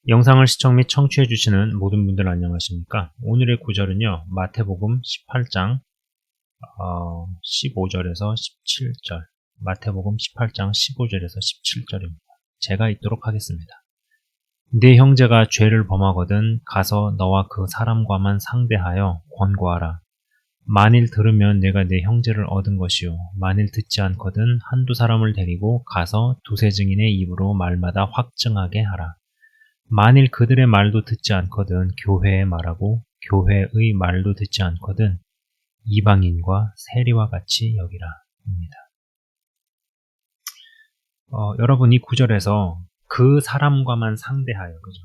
영상을 시청 및 청취해 주시는 모든 분들 안녕하십니까? 오늘의 구절은요. 마태복음 18장 15절에서 17절, 마태복음 18장 15절에서 17절입니다. 제가 읽도록 하겠습니다. 네 형제가 죄를 범하거든 가서 너와 그 사람과만 상대하여 권고하라. 만일 들으면 내가 네 형제를 얻은 것이요, 만일 듣지 않거든 한두 사람을 데리고 가서 두세 증인의 입으로 말마다 확증하게 하라. 만일 그들의 말도 듣지 않거든 교회의 말하고 교회의 말도 듣지 않거든 이방인과 세리와 같이 여기라. 입니다. 여러분, 이 구절에서 그 사람과만 상대하여, 그죠?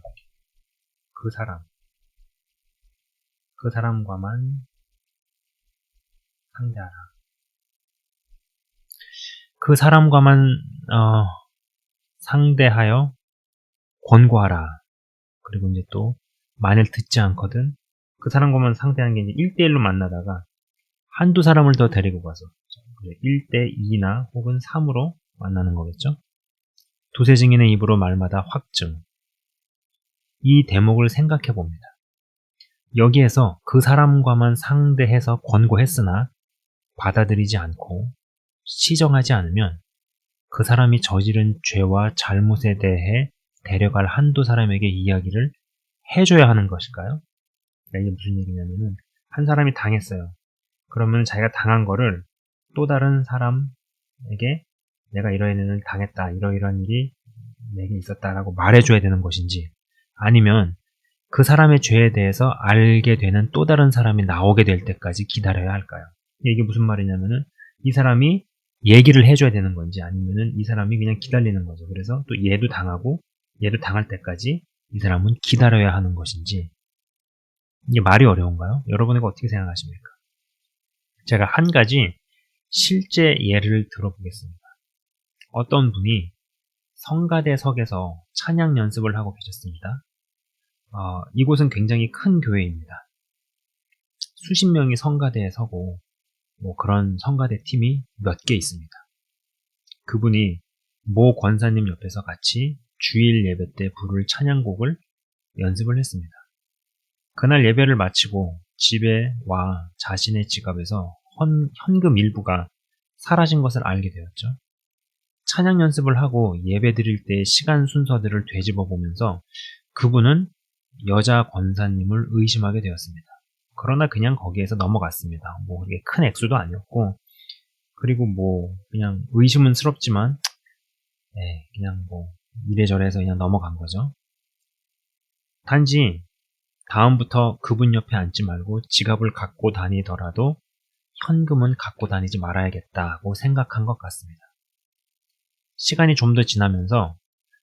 그 사람과만 상대하라. 그 사람과만 상대하여 권고하라. 그리고 이제 또 만일 듣지 않거든 그 사람과만 상대하는 게 이제 1대1로 만나다가 한두 사람을 더 데리고 가서 1대2나 혹은 3으로 만나는 거겠죠. 두세 증인의 입으로 말마다 확증. 이 대목을 생각해 봅니다. 여기에서 그 사람과만 상대해서 권고했으나 받아들이지 않고 시정하지 않으면 그 사람이 저지른 죄와 잘못에 대해 데려갈 한두 사람에게 이야기를 해줘야 하는 것일까요? 이게 무슨 얘기냐면은 한 사람이 당했어요. 그러면 자기가 당한 거를 또 다른 사람에게 내가 이러한 일을 당했다, 이러이러한 일이 내게 있었다라고 말해줘야 되는 것인지, 아니면 그 사람의 죄에 대해서 알게 되는 또 다른 사람이 나오게 될 때까지 기다려야 할까요? 이게 무슨 말이냐면은 이 사람이 얘기를 해줘야 되는 건지, 아니면은 이 사람이 그냥 기다리는 거죠. 그래서 또 얘도 당하고 얘도 당할 때까지 이 사람은 기다려야 하는 것인지. 이게 말이 어려운가요? 여러분은 어떻게 생각하십니까? 제가 한 가지 실제 예를 들어보겠습니다. 어떤 분이 성가대석에서 찬양 연습을 하고 계셨습니다. 이곳은 굉장히 큰 교회입니다. 수십 명이 성가대에 서고 그런 성가대 팀이 몇 개 있습니다. 그분이 모 권사님 옆에서 같이 주일 예배 때 부를 찬양곡을 연습을 했습니다. 그날 예배를 마치고 집에 와 자신의 지갑에서 현금 일부가 사라진 것을 알게 되었죠. 찬양 연습을 하고 예배 드릴 때의 시간 순서들을 되짚어 보면서 그분은 여자 권사님을 의심하게 되었습니다. 그러나 그냥 거기에서 넘어갔습니다. 이게 큰 액수도 아니었고, 그리고 그냥 의심은 스럽지만 그냥 이래저래 해서 그냥 넘어간 거죠. 단지 다음부터 그분 옆에 앉지 말고 지갑을 갖고 다니더라도 현금은 갖고 다니지 말아야겠다고 생각한 것 같습니다. 시간이 좀 더 지나면서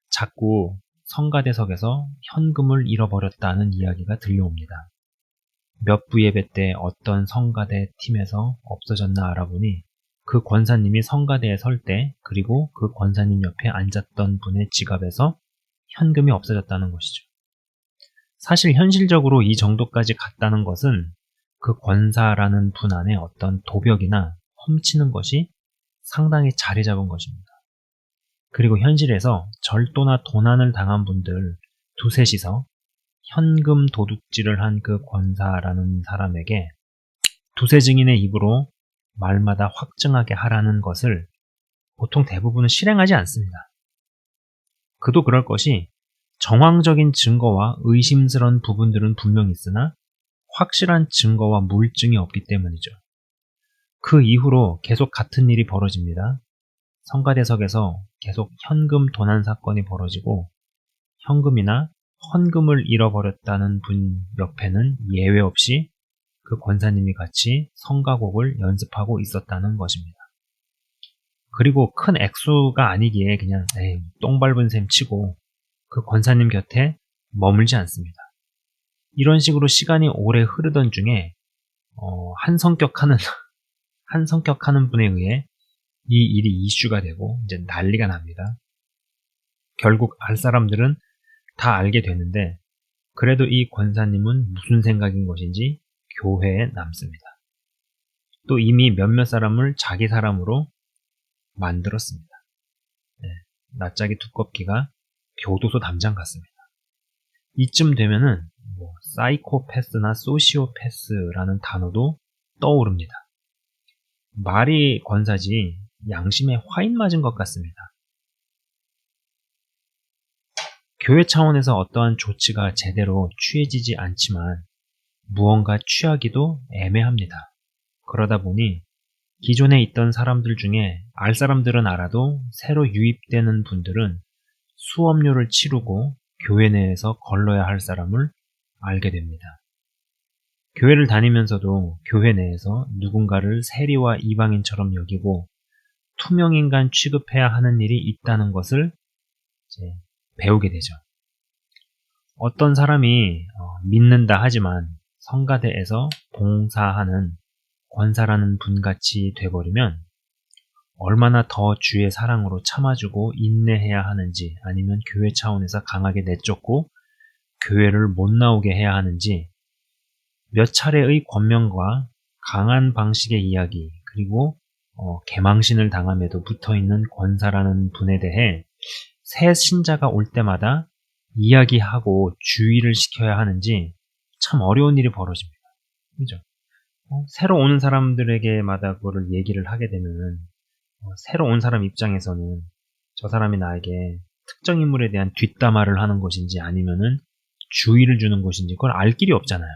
자꾸 성가대석에서 현금을 잃어버렸다는 이야기가 들려옵니다. 몇 부 예배 때 어떤 성가대 팀에서 없어졌나 알아보니 그 권사님이 성가대에 설 때, 그리고 그 권사님 옆에 앉았던 분의 지갑에서 현금이 없어졌다는 것이죠. 사실 현실적으로 이 정도까지 갔다는 것은 그 권사라는 분 안에 어떤 도벽이나 훔치는 것이 상당히 자리 잡은 것입니다. 그리고 현실에서 절도나 도난을 당한 분들 두셋이서 현금 도둑질을 한 그 권사라는 사람에게 두세 증인의 입으로 말마다 확증하게 하라는 것을 보통 대부분은 실행하지 않습니다. 그도 그럴 것이 정황적인 증거와 의심스러운 부분들은 분명 있으나 확실한 증거와 물증이 없기 때문이죠. 그 이후로 계속 같은 일이 벌어집니다. 성가대석에서 계속 현금 도난 사건이 벌어지고 현금이나 헌금을 잃어버렸다는 분 옆에는 예외 없이 그 권사님이 같이 성가곡을 연습하고 있었다는 것입니다. 그리고 큰 액수가 아니기에 그냥 똥 밟은 셈 치고 그 권사님 곁에 머물지 않습니다. 이런 식으로 시간이 오래 흐르던 중에 한 성격하는 분에 의해 이 일이 이슈가 되고 이제 난리가 납니다. 결국 알 사람들은 다 알게 되는데, 그래도 이 권사님은 무슨 생각인 것인지 교회에 남습니다. 또 이미 몇몇 사람을 자기 사람으로 만들었습니다. 낯짝이 두껍기가 교도소 담장 같습니다. 이쯤 되면은 뭐 사이코패스나 소시오패스라는 단어도 떠오릅니다. 말이 권사지 양심에 화인 맞은 것 같습니다. 교회 차원에서 어떠한 조치가 제대로 취해지지 않지만 무언가 취하기도 애매합니다. 그러다 보니 기존에 있던 사람들 중에 알 사람들은 알아도 새로 유입되는 분들은 수업료를 치르고 교회 내에서 걸러야 할 사람을 알게 됩니다. 교회를 다니면서도 교회 내에서 누군가를 세리와 이방인처럼 여기고 투명인간 취급해야 하는 일이 있다는 것을 이제 배우게 되죠. 어떤 사람이 믿는다 하지만 성가대에서 봉사하는 권사라는 분같이 돼버리면 얼마나 더 주의 사랑으로 참아주고 인내해야 하는지, 아니면 교회 차원에서 강하게 내쫓고 교회를 못 나오게 해야 하는지 몇 차례의 권면과 강한 방식의 이야기, 그리고 개망신을 당함에도 붙어있는 권사라는 분에 대해 새 신자가 올 때마다 이야기하고 주의를 시켜야 하는지 참 어려운 일이 벌어집니다. 그죠? 새로 오는 사람들에게마다 그거를 얘기를 하게 되면 새로 온 사람 입장에서는 저 사람이 나에게 특정 인물에 대한 뒷담화를 하는 것인지 아니면은 주의를 주는 것인지 그걸 알 길이 없잖아요.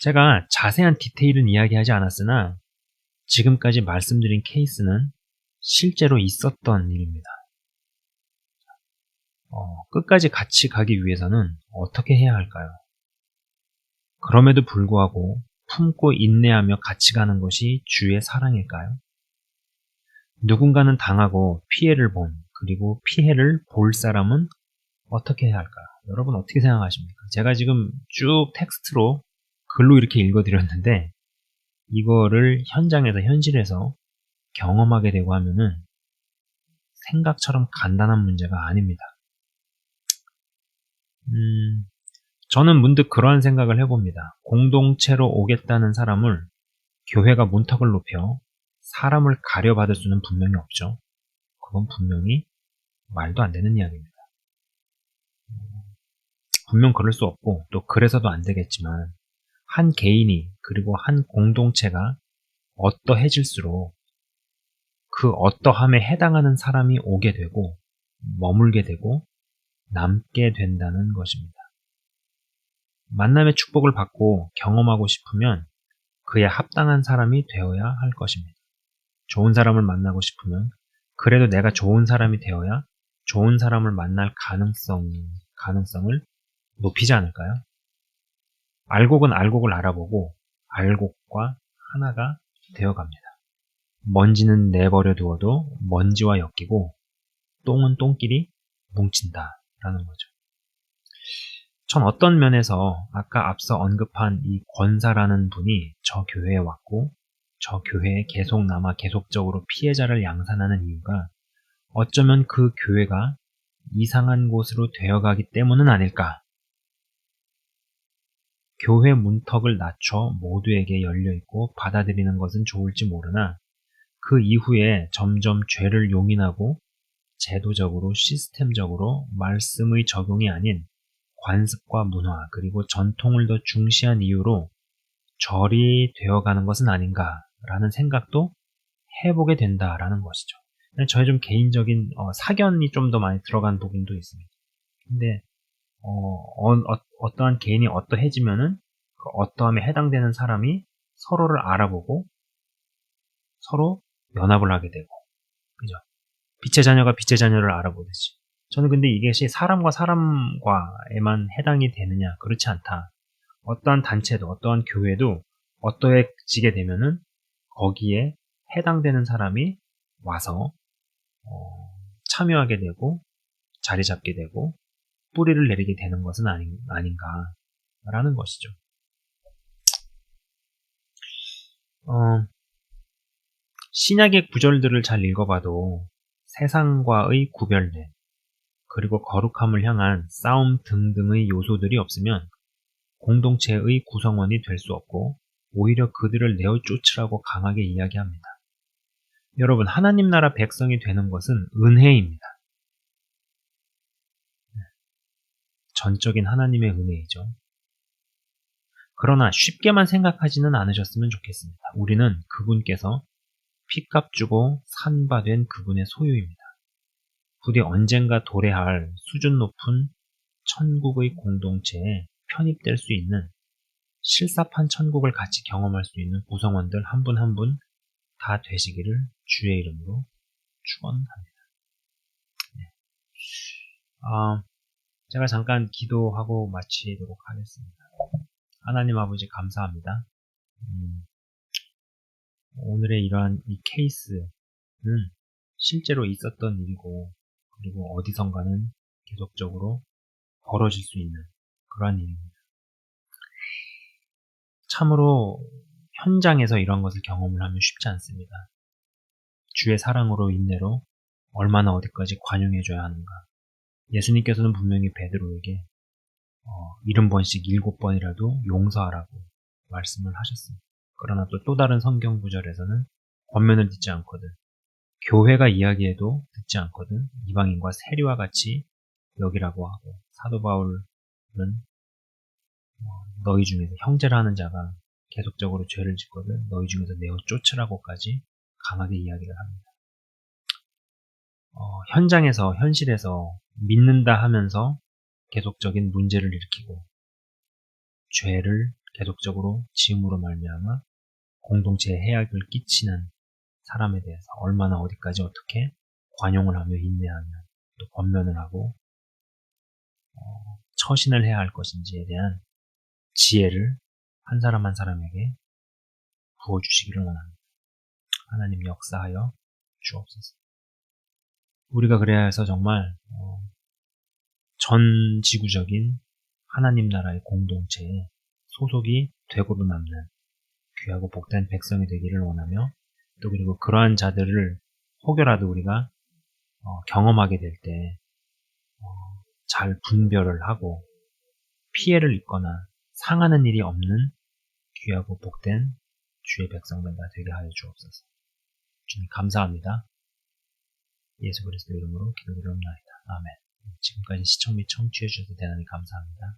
제가 자세한 디테일은 이야기하지 않았으나 지금까지 말씀드린 케이스는 실제로 있었던 일입니다. 끝까지 같이 가기 위해서는 어떻게 해야 할까요? 그럼에도 불구하고 품고 인내하며 같이 가는 것이 주의 사랑일까요? 누군가는 당하고 피해를 본, 그리고 피해를 볼 사람은 어떻게 해야 할까요? 여러분 어떻게 생각하십니까? 제가 지금 쭉 텍스트로 글로 이렇게 읽어드렸는데 이거를 현장에서 현실에서 경험하게 되고 하면은 생각처럼 간단한 문제가 아닙니다. 저는 문득 그러한 생각을 해봅니다. 공동체로 오겠다는 사람을 교회가 문턱을 높여 사람을 가려받을 수는 분명히 없죠. 그건 분명히 말도 안 되는 이야기입니다. 분명 그럴 수 없고 또 그래서도 안 되겠지만 한 개인이 그리고 한 공동체가 어떠해질수록 그 어떠함에 해당하는 사람이 오게 되고 머물게 되고 남게 된다는 것입니다. 만남의 축복을 받고 경험하고 싶으면 그에 합당한 사람이 되어야 할 것입니다. 좋은 사람을 만나고 싶으면 그래도 내가 좋은 사람이 되어야 좋은 사람을 만날 가능성을 높이지 않을까요? 알곡은 알곡을 알아보고 알곡과 하나가 되어갑니다. 먼지는 내버려 두어도 먼지와 엮이고 똥은 똥끼리 뭉친다라는 거죠. 전 어떤 면에서 아까 앞서 언급한 이 권사라는 분이 저 교회에 왔고 저 교회에 계속 남아 계속적으로 피해자를 양산하는 이유가 어쩌면 그 교회가 이상한 곳으로 되어가기 때문은 아닐까. 교회 문턱을 낮춰 모두에게 열려있고 받아들이는 것은 좋을지 모르나 그 이후에 점점 죄를 용인하고 제도적으로 시스템적으로 말씀의 적용이 아닌 관습과 문화 그리고 전통을 더 중시한 이유로 절이 되어가는 것은 아닌가라는 생각도 해보게 된다라는 것이죠. 저의 좀 개인적인 사견이 좀 더 많이 들어간 부분도 있습니다. 근데 어떠한 개인이 어떠해지면은 그 어떠함에 해당되는 사람이 서로를 알아보고 서로 연합을 하게 되고, 그죠? 빛의 자녀가 빛의 자녀를 알아보듯이. 저는 근데 이것이 사람과 사람과에만 해당이 되느냐? 그렇지 않다. 어떠한 단체도, 어떠한 교회도 어떠해지게 되면은 거기에 해당되는 사람이 와서 참여하게 되고 자리 잡게 되고 뿌리를 내리게 되는 것은 아닌가라는 것이죠. 신약의 구절들을 잘 읽어봐도 세상과의 구별됨, 그리고 거룩함을 향한 싸움 등등의 요소들이 없으면 공동체의 구성원이 될 수 없고 오히려 그들을 내어 쫓으라고 강하게 이야기합니다. 여러분, 하나님 나라 백성이 되는 것은 은혜입니다. 전적인 하나님의 은혜이죠. 그러나 쉽게만 생각하지는 않으셨으면 좋겠습니다. 우리는 그분께서 피값 주고 산바된 그분의 소유입니다. 부디 언젠가 도래할 수준 높은 천국의 공동체에 편입될 수 있는 실사판 천국을 같이 경험할 수 있는 구성원들 한 분 한 분 다 되시기를 주의 이름으로 축원합니다. 제가 잠깐 기도하고 마치도록 하겠습니다. 하나님 아버지 감사합니다. 오늘의 이러한 이 케이스는 실제로 있었던 일이고, 그리고 어디선가는 계속적으로 벌어질 수 있는 그러한 일입니다. 참으로 현장에서 이런 것을 경험을 하면 쉽지 않습니다. 주의 사랑으로 인내로 얼마나 어디까지 관용해줘야 하는가. 예수님께서는 분명히 베드로에게 70번씩 7번이라도 용서하라고 말씀을 하셨습니다. 그러나 또 다른 성경 구절에서는 권면을 듣지 않거든, 교회가 이야기해도 듣지 않거든 이방인과 세리와 같이 여기라고 하고, 사도 바울은 너희 중에서 형제라 하는 자가 계속적으로 죄를 짓거든 너희 중에서 내어 쫓으라고까지 강하게 이야기를 합니다. 현장에서, 현실에서 믿는다 하면서 계속적인 문제를 일으키고 죄를 계속적으로 지음으로 말미암아 공동체에 해악을 끼치는 사람에 대해서 얼마나 어디까지 어떻게 관용을 하며 인내하며 또 권면을 하고 처신을 해야 할 것인지에 대한 지혜를 한 사람 한 사람에게 부어주시기를 원합니다. 하나님 역사하여 주옵소서. 우리가 그래야 해서 정말 전 지구적인 하나님 나라의 공동체에 소속이 되고도 남는 귀하고 복된 백성이 되기를 원하며, 또 그리고 그러한 자들을 혹여라도 우리가 경험하게 될 때 잘 분별을 하고 피해를 입거나 상하는 일이 없는 귀하고 복된 주의 백성들 다 되게 하여 주옵소서. 주님 감사합니다. 예수 그리스도 이름으로 기도드리옵나이다. 아멘. 지금까지 시청 및 청취해 주셔서 대단히 감사합니다.